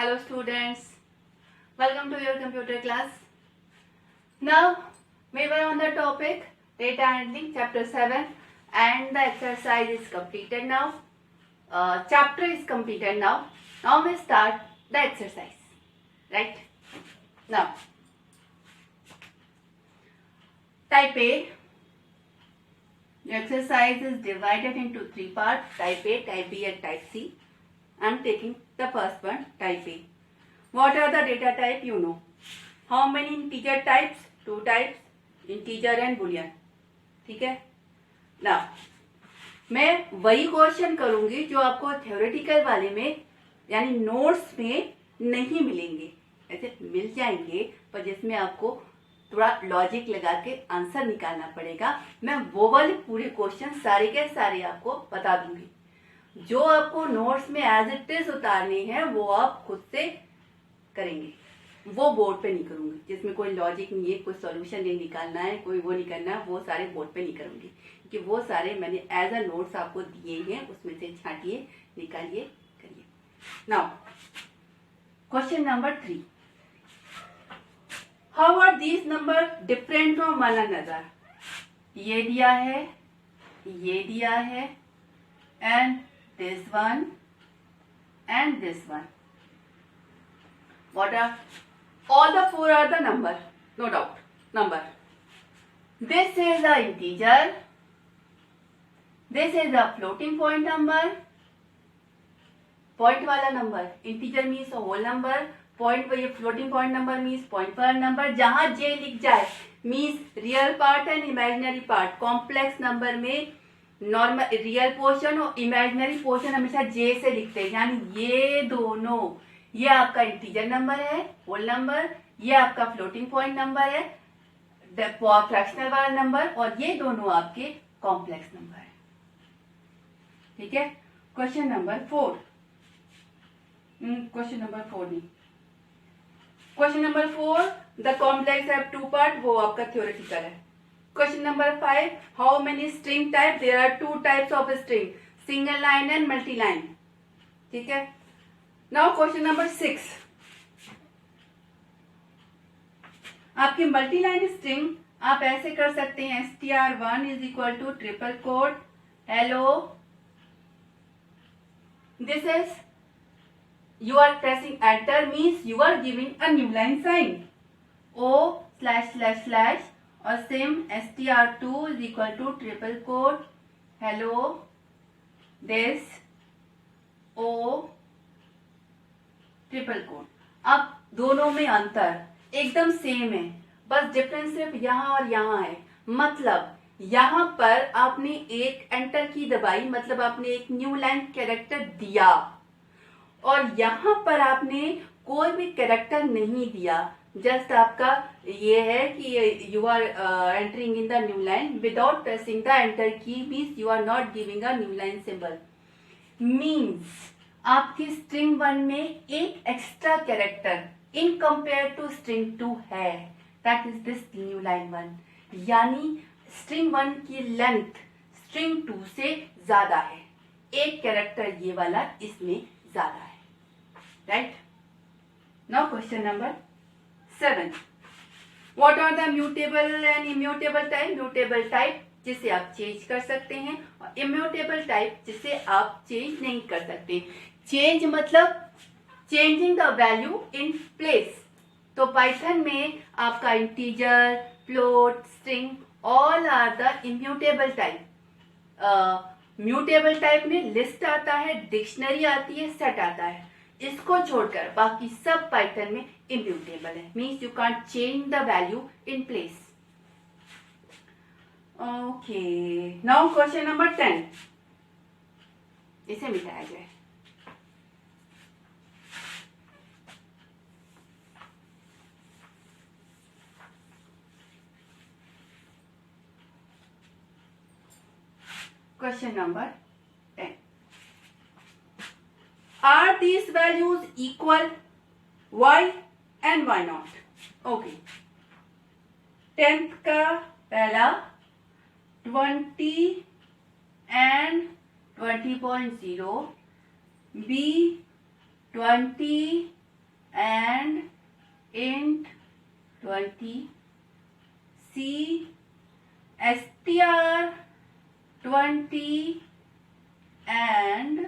Hello students, welcome to your computer class. Now we were on the topic data handling chapter 7 and the exercise is completed now. Chapter is completed now. Now we start the exercise. Right? Now type A. The exercise is divided into three parts, type A, type B and type C. I am taking the first one, type A. What are the data type you know? How many integer types? Two types, integer and boolean. ठीक है? Now, मैं वही question करूंगी जो आपको theoretical वाले में यानी नोट्स में नहीं मिलेंगे. ऐसे मिल जाएंगे पर जिसमें आपको थोड़ा लॉजिक लगा के आंसर निकालना पड़ेगा. मैं वो वाले पूरे क्वेश्चन सारे के सारे आपको बता दूंगी. जो आपको नोट्स में एज इट इज उतारने हैं वो आप खुद से करेंगे. वो बोर्ड पे नहीं करूंगी जिसमें कोई लॉजिक नहीं है, कोई सॉल्यूशन नहीं निकालना है, कोई वो नहीं करना है. वो सारे बोर्ड पे नहीं करूंगी क्योंकि वो सारे मैंने एज अ नोट्स आपको दिए हैं. उसमें से छांटिए, निकालिए, करिए. Now question number 3. How are these number different from one another? ये दिया है, ये दिया है and this one and this one. What are all the four are the number, no doubt, number. This is a integer, this is a floating point number. Point वाला number, integer means a whole number, point पर ये floating point number means point पर number. जहाँ j लिख जाए means real part and imaginary part. complex number में normal real portion और imaginary portion हमेशा जे से लिखते हैं. यानी ये दोनों, ये आपका इंटीजर नंबर है, होल नंबर, ये आपका फ्लोटिंग पॉइंट नंबर है, फ्रैक्शनल वाला नंबर, और ये दोनों आपके कॉम्प्लेक्स नंबर है. ठीक है. Question number 4. क्वेश्चन नंबर 4 नहीं, question number 4. The complex have two part. वो आपका थ्योरेटिकल है. Question number 5. How many string types? There are two types of string, single line and multi line. ठीक है. Now question number 6. आपकी multi line string आप ऐसे कर सकते हैं. str1 is equal to triple quote hello. This is you are pressing enter means you are giving a new line sign. O slash slash slash और same str2 is equal to triple quote hello this o triple quote. अब दोनों में अंतर एकदम same है, बस difference सिर्फ यहाँ और यहाँ है. मतलब यहाँ पर आपने एक एंटर की दबाई, मतलब आपने एक न्यू लाइन कैरेक्टर दिया, और यहाँ पर आपने कोई भी कैरेक्टर नहीं दिया. जस्ट आपका ये है कि you are entering in the new line without pressing the enter key means you are not giving a new line symbol. Means आपकी स्ट्रिंग 1 में एक extra character in compare to string 2 है. That is this new line 1. यानी string 1 की length string 2 से ज्यादा है. एक कैरेक्टर ये वाला इसमें ज्यादा है. Right. Now question number 7. What are the mutable and immutable type? Mutable type जिसे आप चेंज कर सकते हैं, और immutable type जिसे आप चेंज नहीं कर सकते. चेंज मतलब changing the value in place. तो पाइथन में आपका integer, float, string all are the immutable type. Mutable type में लिस्ट आता है, डिक्शनरी आती है, सेट आता है. इसको छोड़कर बाकी सब पाइथन में इम्यूटेबल है. Means you can't change the value in place. Okay. Now question number 10. इसे मिटाया जाए. Question number 10. Are these values equal? Why and why not? Okay. 10th का पहला 20 and 20.0, B 20 and int 20, C str 20 and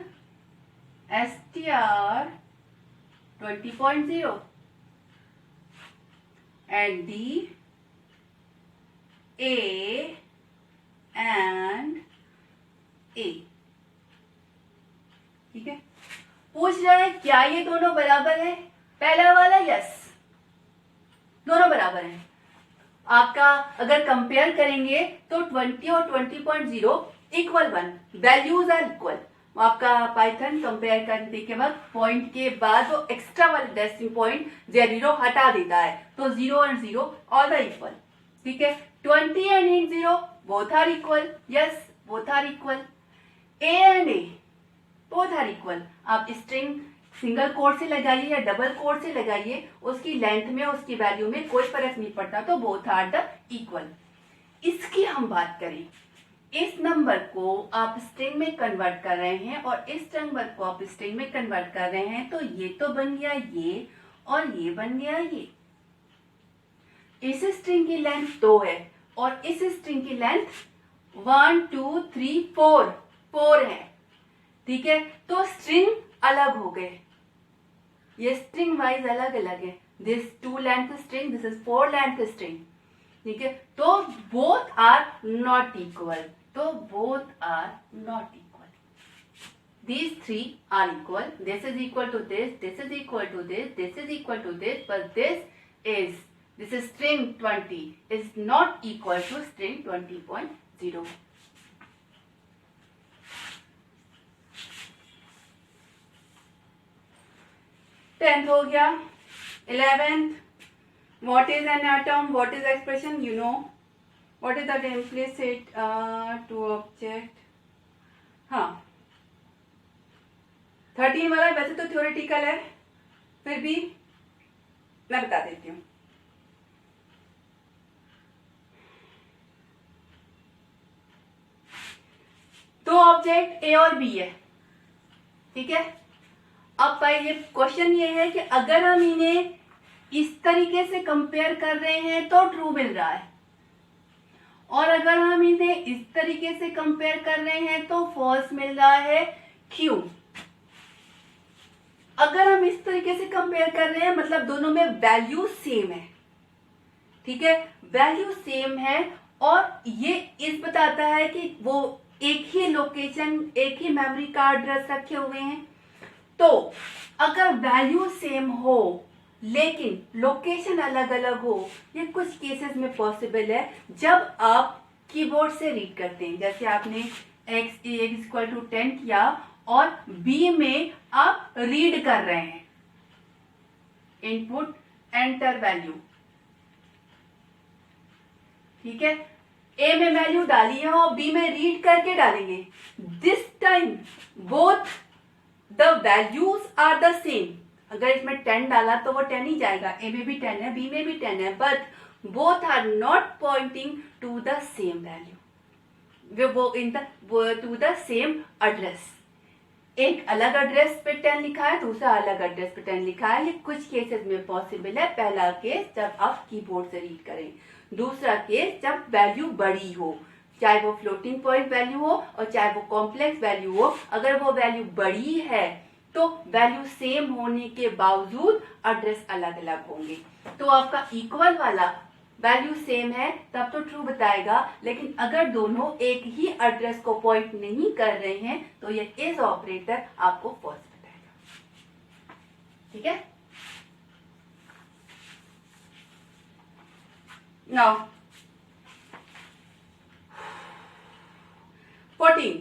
str 20.0 and D A and A। ठीक है, पूछ रहा है क्या ये दोनों बराबर है? पहला वाला यस, दोनों बराबर हैं। आपका अगर कंपेयर करेंगे तो 20 और 20.0 इक्वल 1, वैल्यूज आर इक्वल। आपका पाइथन कंपेयर करने के बाद पॉइंट के बाद वो एक्स्ट्रा वाला डेसिमल पॉइंट 0 हटा देता है, तो 0 and 0 ऑल द इक्वल। ठीक है, 20 and int 0 both are equal, yes both are equal. A and A both are equal. आप स्ट्रिंग सिंगल कोट से लगाइए या डबल कोट से लगाइए, उसकी लेंथ में उसकी वैल्यू में कोई फर्क नहीं पड़ता, तो बोथ आर द इक्वल। इसकी हम बात करें, इस नंबर को आप स्ट्रिंग में कन्वर्ट कर रहे हैं और इस नंबर को आप स्ट्रिंग में कन्वर्ट कर रहे हैं, तो ये तो बन गया ये और ये बन गया ये। इस स्ट्रिंग की लेंथ 2 है और इस स्ट्रिंग की लेंथ 1 2 3 4 है। ठीक है, तो स्ट्रिंग अलग हो गए, ये स्ट्रिंग वाइज अलग अलग है। This 2 length string, this is 4 length string. ठीक है, तो बोथ आर नॉट इक्वल, तो both are not equal. These 3 are equal, this is equal to this, this is equal to this, this is equal to this, but this is string 20 is not equal to string 20.0। Tenth हो गया। 11th, what is an atom, what is expression, you know, what is the implicit to object। हाँ, 13 वाला वैसे तो theoretical है, फिर भी मैं बता देती हूँ। दो ऑब्जेक्ट ए और बी है। ठीक है, अब भाई ये क्वेश्चन ये है कि अगर हम इन्हें इस तरीके से कंपेयर कर रहे हैं तो ट्रू मिल रहा है, और अगर हम इन्हें इस तरीके से कंपेयर कर रहे हैं तो फॉल्स मिल रहा है। क्यों? अगर हम इस तरीके से कंपेयर कर रहे हैं मतलब दोनों में वैल्यू सेम है। ठीक है, वैल्यू सेम है और ये इस बताता है कि वो एक ही लोकेशन, एक ही मेमोरी का एड्रेस रखे हुए हैं। तो अगर वैल्यू सेम हो लेकिन लोकेशन अलग अलग हो, ये कुछ केसेस में पॉसिबल है जब आप कीबोर्ड से रीड करते हैं। जैसे आपने x इक्वल टू 10 किया और b में आप रीड कर रहे हैं, इनपुट एंटर वैल्यू। ठीक है, a में वैल्यू डाली है और b में रीड करके डालेंगे। This time both the values are the same. अगर इसमें 10 डाला तो वो 10 ही जाएगा, a में भी 10 है, b में भी 10 है, but both are not pointing to the same value, वो in the to the same address. एक अलग एड्रेस पे 10 लिखा है, दूसरा अलग एड्रेस पे 10 लिखा है। ये कुछ केसेस में पॉसिबल है। पहला केस जब आप कीबोर्ड से रीड करें, दूसरा केस जब वैल्यू बड़ी हो, चाहे वो फ्लोटिंग पॉइंट वैल्यू हो और चाहे वो कॉम्प्लेक्स वैल्यू हो। अगर वो वैल्यू बड़ी है तो वैल्यू सेम होने के बावजूद एड्रेस अलग अलग होंगे। तो आपका इक्वल वाला वैल्यू सेम है तब तो ट्रू बताएगा, लेकिन अगर दोनों एक ही एड्रेस को पॉइंट नहीं कर रहे हैं तो ये इज ऑपरेटर आपको फॉल्स बताएगा। ठीक है, now 14,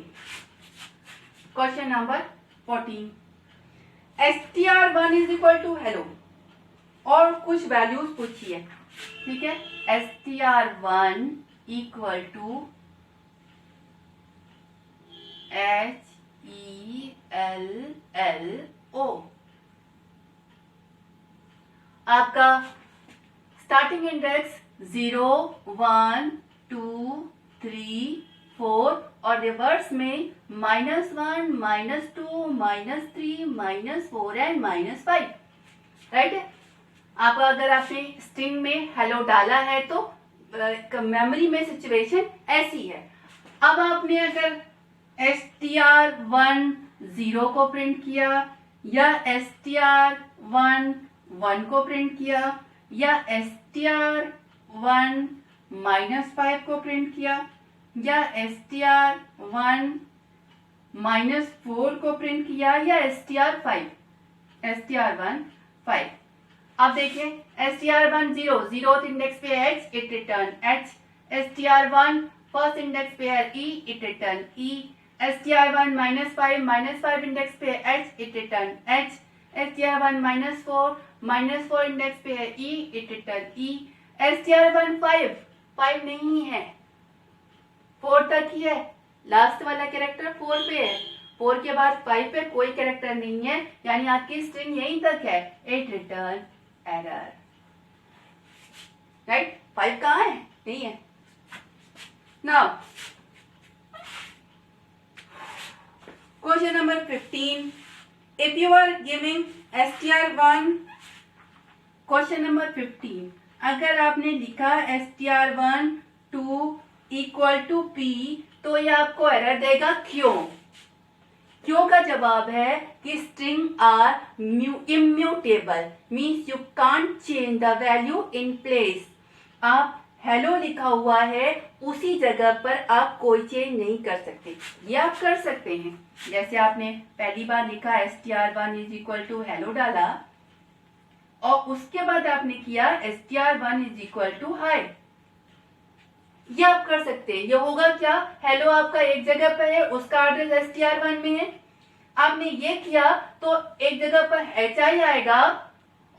question number 14, str1 is equal to hello और कुछ वैल्यूज पूछिए। ठीक है, str1 इक्वल टू HELLO। आपका स्टार्टिंग इंडेक्स 0 1 2 3 4 और रिवर्स में -1 -2 -3 -4 एंड -5। राइट है। आप अगर आपने स्ट्रिंग में हेलो डाला है तो मेमोरी में सिचुएशन ऐसी है। अब आपने अगर str1 0 को प्रिंट किया या str1 1 को प्रिंट किया या str1 -5 को प्रिंट किया या str1 -4 को प्रिंट किया या str1 5। अब देखिए str1 0 0th इंडेक्स पे h, it return h। str1 first index पे है e, it return e। str1 -5 index पे h, it return h। str1 -4 index पे है e, it return e। str1 5 नहीं है, 4 तक ही है, लास्ट वाला कैरेक्टर 4 पे है, 4 के बाद 5 पे कोई कैरेक्टर नहीं है, यानी आपकी स्ट्रिंग यहीं तक है, इट रिटर्न एरर। राइट, 5 कहाँ है? नहीं है। Now question number 15, if you are giving str1, question number 15, अगर आपने लिखा str1 2 इक्वल टू p तो ये आपको एरर देगा। क्यों? क्यों का जवाब है कि string are immutable, means you can't change the value in place. आप हेलो लिखा हुआ है उसी जगह पर आप कोई चेंज नहीं कर सकते। ये आप कर सकते हैं, जैसे आपने पहली बार लिखा str1 is equal to hello डाला और उसके बाद आपने किया str1 is equal to high. ये आप कर सकते हैं। ये होगा क्या, हेलो आपका एक जगह पर है, उसका एड्रेस str1 में है, आपने ये किया तो एक जगह पर hi आएगा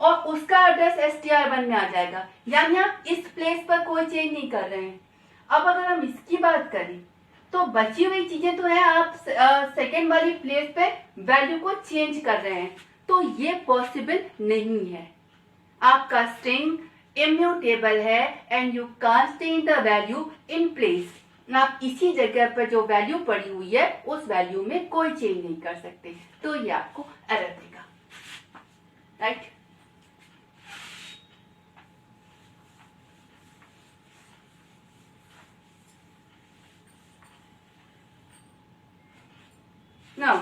और उसका एड्रेस str1 में आ जाएगा, यानी आप इस प्लेस पर कोई चेंज नहीं कर रहे हैं। अब अगर हम इसकी बात करें तो बची हुई चीजें तो है, आप सेकेंड वाली प्लेस पे वैल्यू को चेंज कर रहे हैं, तो ये पॉसिबल नहीं है। आपका स्ट्रिंग इम्यूटेबल है and you can't change the value in place. आप इसी जगह पर जो वैल्यू पड़ी हुई है उस वैल्यू में कोई चेंज नहीं कर सकते, तो ये आपको एरर देगा। राइट, नाउ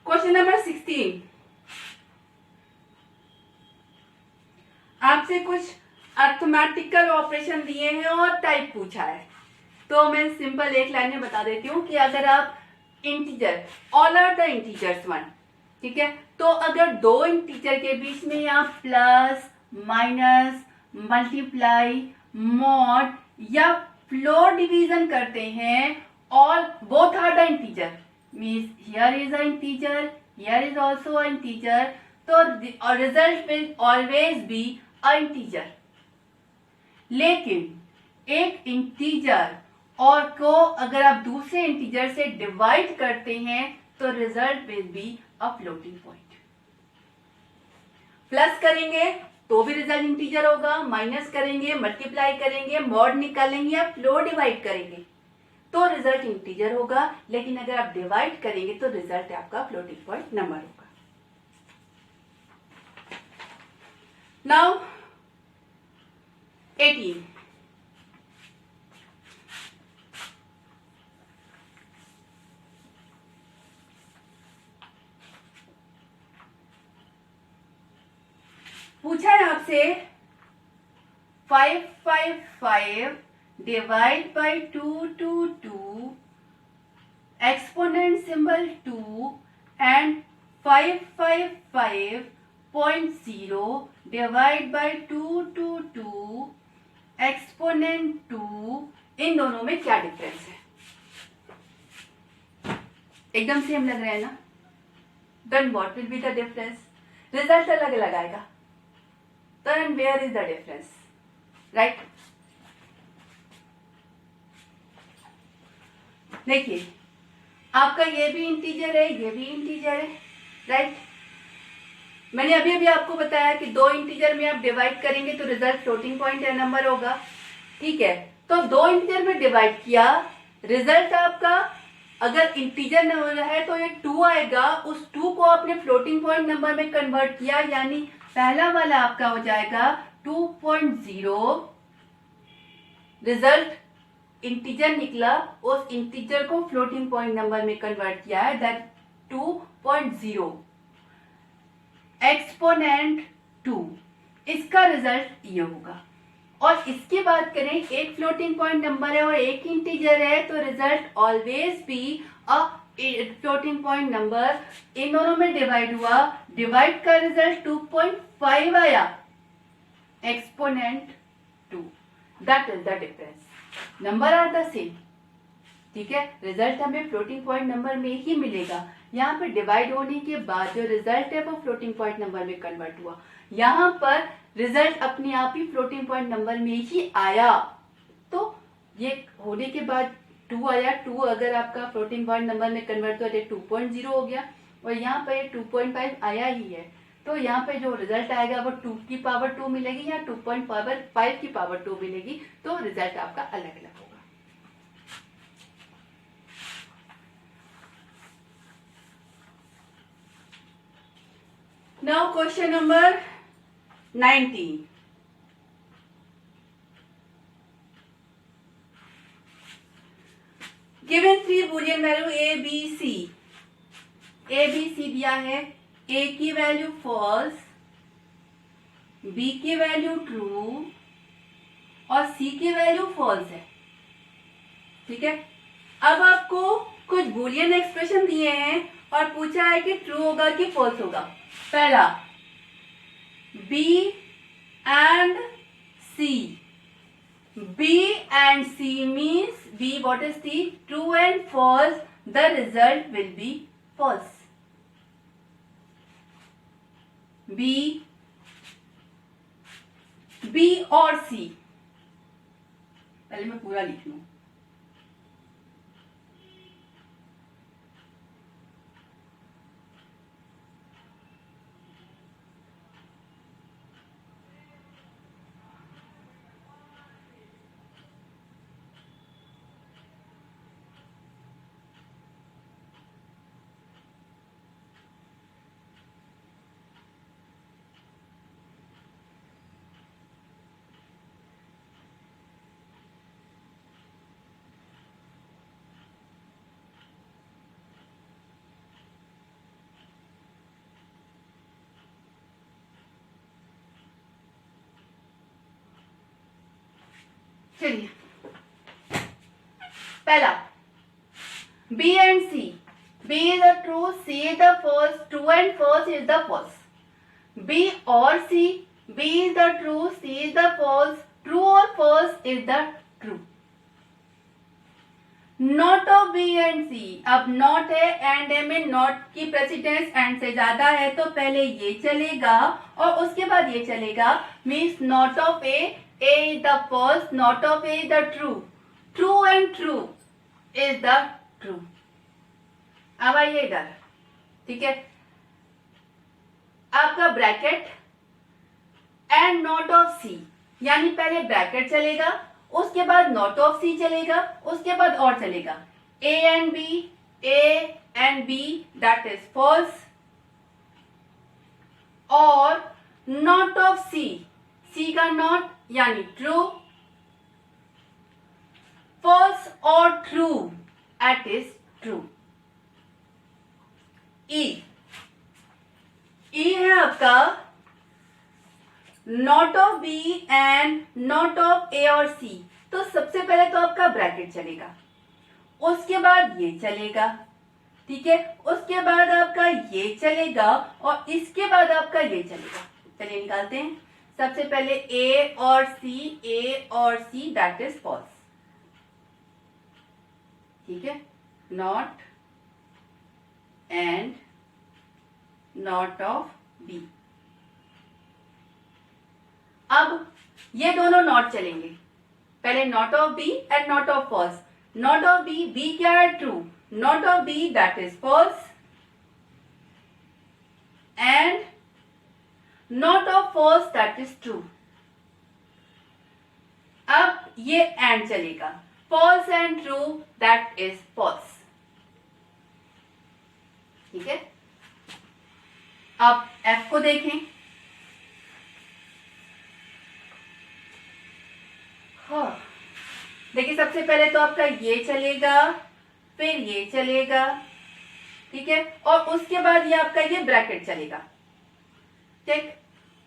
क्वेश्चन नंबर 16, आपसे कुछ अर्थमेटिकल ऑपरेशन दिए हैं और टाइप पूछा है, तो मैं सिंपल एक लाइन में बता देती हूँ कि अगर आप integer, all are the integers 1, ठीक है, तो अगर दो इंटीजर के बीच में आप प्लस माइनस मल्टीप्लाई मॉड या फ्लोर डिवीजन करते हैं और both are the integer, means here is a integer, here is also a integer, तो result will always be a integer. लेकिन एक इंटीजर और को अगर आप दूसरे इंटीजर से डिवाइड करते हैं तो result will be a floating point. Plus करेंगे तो भी रिजल्ट इंटीजर होगा, माइनस करेंगे, मल्टीप्लाई करेंगे, मॉड निकालेंगे या फ्लोर डिवाइड करेंगे तो रिजल्ट इंटीजर होगा, लेकिन अगर आप डिवाइड करेंगे तो रिजल्ट आपका फ्लोटिंग पॉइंट नंबर होगा। नाउ 18, पूछा है आपसे 555 divide by 222 exponent symbol 2 and 555.0 divide by 222 exponent 2, इन दोनों में क्या डिफरेंस है? एकदम सेम लग रहा है ना? Then what will be the difference? Result अलग अलग आएगा, then where is the difference? Right, देखिए आपका ये भी इंटीजर है, ये भी इंटीजर है, राइट। मैंने अभी अभी आपको बताया कि दो इंटीजर में आप डिवाइड करेंगे तो रिजल्ट फ्लोटिंग पॉइंट या नंबर होगा, ठीक है। तो दो इंटीजर में डिवाइड किया, रिजल्ट आपका अगर इंटीजर नंबर है तो ये 2 आएगा, उस 2 को आपने फ्लोटिंग पॉइंट नंबर में कन्वर्ट किया, यानी पहला वाला आपका हो जाएगा 2.0, रिजल्ट इंटीजर निकला, उस इंटीजर को फ्लोटिंग पॉइंट नंबर में कन्वर्ट किया है, दैट 2.0 एक्सपोनेंट 2, इसका रिजल्ट ये होगा। और इसकी बात करें, एक फ्लोटिंग पॉइंट नंबर है और एक इंटीजर है, तो result always be a floating point number. इन दोनों में डिवाइड हुआ, डिवाइड का रिजल्ट 2.5 आया, exponent 2, that is the difference. Number are the same, ठीक है, रिजल्ट हमें फ्लोटिंग पॉइंट नंबर में ही मिलेगा। यहाँ पे डिवाइड होने के बाद जो रिजल्ट है वो फ्लोटिंग पॉइंट नंबर में कन्वर्ट हुआ, यहाँ पर रिजल्ट अपने आप ही फ्लोटिंग पॉइंट नंबर में ही आया। तो ये होने के बाद 2 आया, 2 अगर आपका फ्लोटिंग पॉइंट नंबर में कन्वर्ट हुआ तो 2.0 हो गया, और यहाँ पर 2.5 आया ही है, तो यहाँ पे जो रिजल्ट आएगा वो 2 की पावर 2 मिलेगी या 2.5 की पावर 2 मिलेगी, तो रिजल्ट आपका अलग अलग होगा। Now question number 19. Given 3 boolean value A, B, C. A, B, C दिया है, A की वैल्यू फॉल्स, B की वैल्यू ट्रू और C की वैल्यू फॉल्स है, ठीक है। अब आपको कुछ बूलियन एक्सप्रेशन दिए हैं और पूछा है कि ट्रू होगा कि फॉल्स होगा। पहला B and C. B and C means B, what is the true and false? The result will be false. B और C, पहले मैं पूरा लिख लूं। चलिए, पहला B and C. B is the true, C is the false, true and false is the false. B or C, B is the true, C is the false, true or false is the true. Not of B and C, अब not है, and ए में not की precedence and से ज्यादा है, तो पहले ये चलेगा और उसके बाद ये चलेगा, means not of A is the false, not of A is the true, true and true is the true. अब आइए इधर, ठीक है, आपका bracket and not of C, यानी पहले ब्रैकेट चलेगा, उसके बाद नॉट ऑफ सी चलेगा, उसके बाद और चलेगा A and B that is false, और नॉट ऑफ सी, सी का नॉट यानी ट्रू, फॉल्स और ट्रू एट इज ट्रू। ई है आपका not of B and not of A और सी, तो सबसे पहले तो आपका ब्रैकेट चलेगा, उसके बाद ये चलेगा, ठीक है, उसके बाद आपका ये चलेगा और इसके बाद आपका ये चलेगा। चलिए निकालते हैं, सबसे पहले ए और सी दैट इज फॉल्स, ठीक है, not and not of B. अब ये दोनों नॉट चलेंगे, पहले not of B and not of false, not of B क्या है true, not of B that is false, and not of false that is true. अब ये एंड चलेगा, false and true that is false, ठीक है, अब F को देखें। हाँ, देखिए सबसे पहले तो आपका ये चलेगा, फिर ये चलेगा, ठीक है, और उसके बाद ये आपका ये ब्रैकेट चलेगा, ठीक,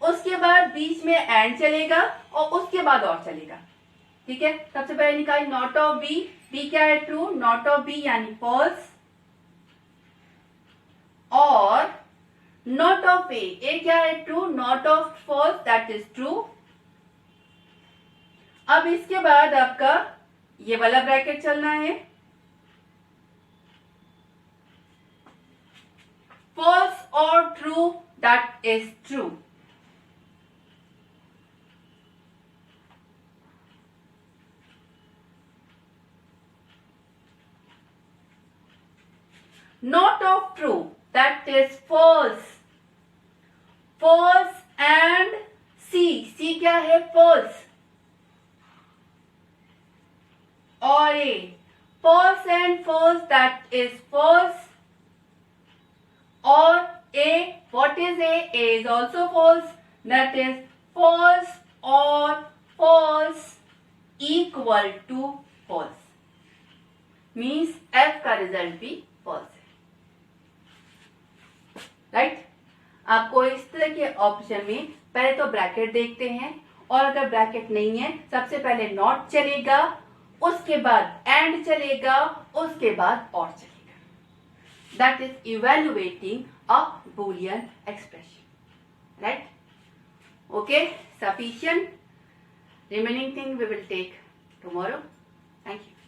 उसके बाद बीच में एंड चलेगा और उसके बाद और चलेगा, ठीक है। सबसे पहले निकाल नॉट ऑफ बी, बी क्या है, ट्रू, नॉट ऑफ बी यानी फॉल्स, और नॉट ऑफ ए क्या है, true, not of false that is true. अब इसके बाद आपका ये वाला ब्रैकेट चलना है, फॉल्स और true that is true. Not of true, that is false. False and C, C क्या है, false, और A, false and false, that is false, और A, what is A? A is also false, that is false or false equal to false, means F का result भी false है, right. आपको इस तरह के ऑप्शन में पहले तो ब्रैकेट देखते हैं, और अगर ब्रैकेट नहीं है सबसे पहले नॉट चलेगा, उसके बाद एंड चलेगा, उसके बाद और चलेगा, that is evaluating a Boolean expression, right. Okay, sufficient, remaining thing we will take tomorrow. Thank you.